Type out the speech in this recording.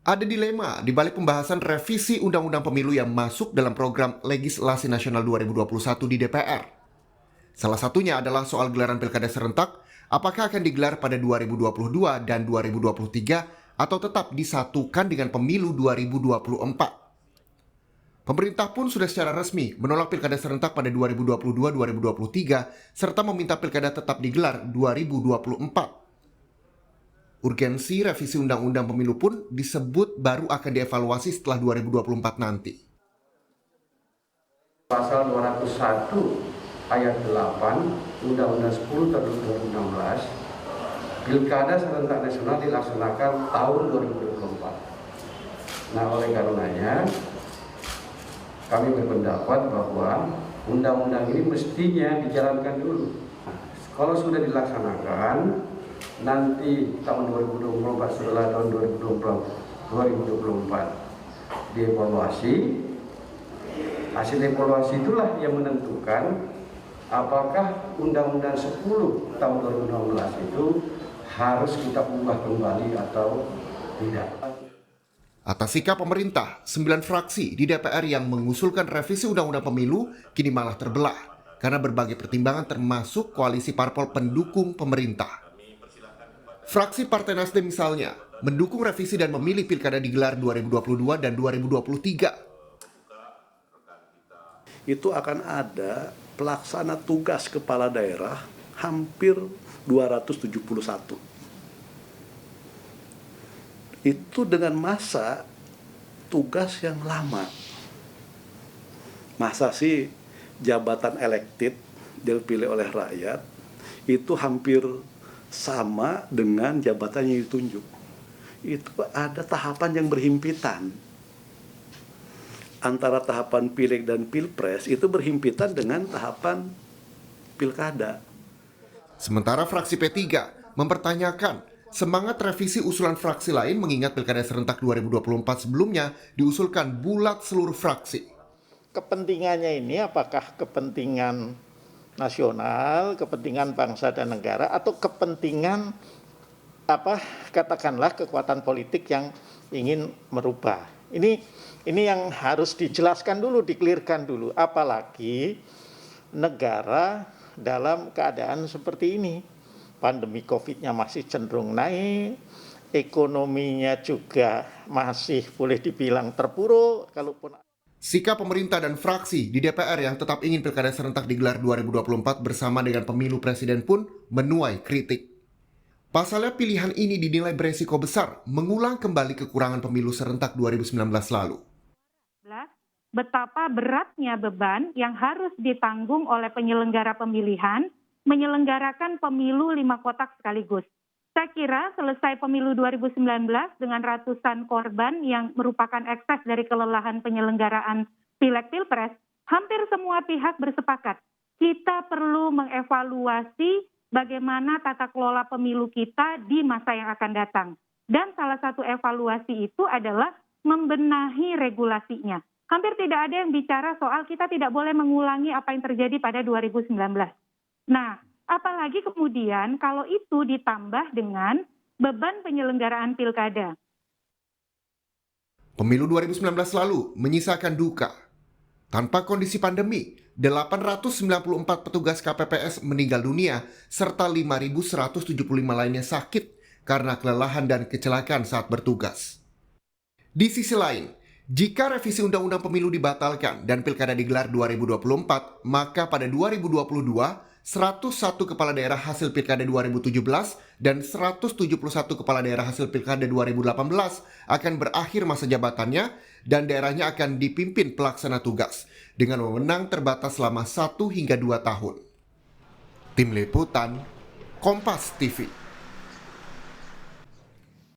Ada dilema di balik pembahasan revisi Undang-Undang Pemilu yang masuk dalam program Legislasi Nasional 2021 di DPR. Salah satunya adalah soal gelaran pilkada serentak, apakah akan digelar pada 2022 dan 2023 atau tetap disatukan dengan pemilu 2024. Pemerintah pun sudah secara resmi menolak pilkada serentak pada 2022-2023 serta meminta pilkada tetap digelar 2024. Urgensi revisi Undang-Undang Pemilu pun disebut baru akan dievaluasi setelah 2024 nanti. Pasal 201 ayat 8 Undang-Undang 10 tahun 2016, Pilkada serentak nasional dilaksanakan tahun 2024. Nah, oleh karenanya kami berpendapat bahwa undang-undang ini mestinya dijalankan dulu. Nah, kalau sudah dilaksanakan, nanti tahun 2024 setelah tahun 2024 dievaluasi. Hasil evaluasi itulah yang menentukan apakah Undang-Undang 10 tahun 2016 itu harus kita ubah kembali atau tidak. Atas sikap pemerintah, 9 fraksi di DPR yang mengusulkan revisi Undang-Undang Pemilu kini malah terbelah karena berbagai pertimbangan termasuk koalisi parpol pendukung pemerintah. Fraksi Partai Nasdem misalnya mendukung revisi dan memilih pilkada digelar 2022 dan 2023. Itu akan ada pelaksana tugas kepala daerah hampir 271. Itu dengan masa tugas yang lama. Masa sih jabatan elected dipilih oleh rakyat itu hampir sama dengan jabatan yang ditunjuk. Itu ada tahapan yang berhimpitan. Antara tahapan pileg dan pilpres itu berhimpitan dengan tahapan pilkada. Sementara fraksi P3 mempertanyakan semangat revisi usulan fraksi lain mengingat pilkada serentak 2024 sebelumnya diusulkan bulat seluruh fraksi. Kepentingannya ini apakah kepentingan nasional, kepentingan bangsa dan negara, atau kepentingan katakanlah kekuatan politik yang ingin merubah. Ini yang harus dijelaskan dulu, dikelirkan dulu. Apalagi negara dalam keadaan seperti ini. Pandemi COVID-nya masih cenderung naik, ekonominya juga masih boleh dibilang terpuruk, kalaupun sikap pemerintah dan fraksi di DPR yang tetap ingin pilkada serentak digelar 2024 bersama dengan pemilu presiden pun menuai kritik. Pasalnya pilihan ini dinilai beresiko besar mengulang kembali kekurangan pemilu serentak 2019 lalu. Betapa beratnya beban yang harus ditanggung oleh penyelenggara pemilihan menyelenggarakan pemilu 5 kotak sekaligus. Saya kira selesai pemilu 2019 dengan ratusan korban yang merupakan ekses dari kelelahan penyelenggaraan pileg pilpres, hampir semua pihak bersepakat. Kita perlu mengevaluasi bagaimana tata kelola pemilu kita di masa yang akan datang. Dan salah satu evaluasi itu adalah membenahi regulasinya. Hampir tidak ada yang bicara soal kita tidak boleh mengulangi apa yang terjadi pada 2019. Nah, apalagi kemudian kalau itu ditambah dengan beban penyelenggaraan pilkada. Pemilu 2019 lalu menyisakan duka. Tanpa kondisi pandemi, 894 petugas KPPS meninggal dunia serta 5.175 lainnya sakit karena kelelahan dan kecelakaan saat bertugas. Di sisi lain, jika revisi Undang-Undang Pemilu dibatalkan dan pilkada digelar 2024, maka pada 2022 101 kepala daerah hasil pilkada 2017 dan 171 kepala daerah hasil pilkada 2018 akan berakhir masa jabatannya dan daerahnya akan dipimpin pelaksana tugas dengan wewenang terbatas selama 1 hingga 2 tahun. Tim Liputan, Kompas TV.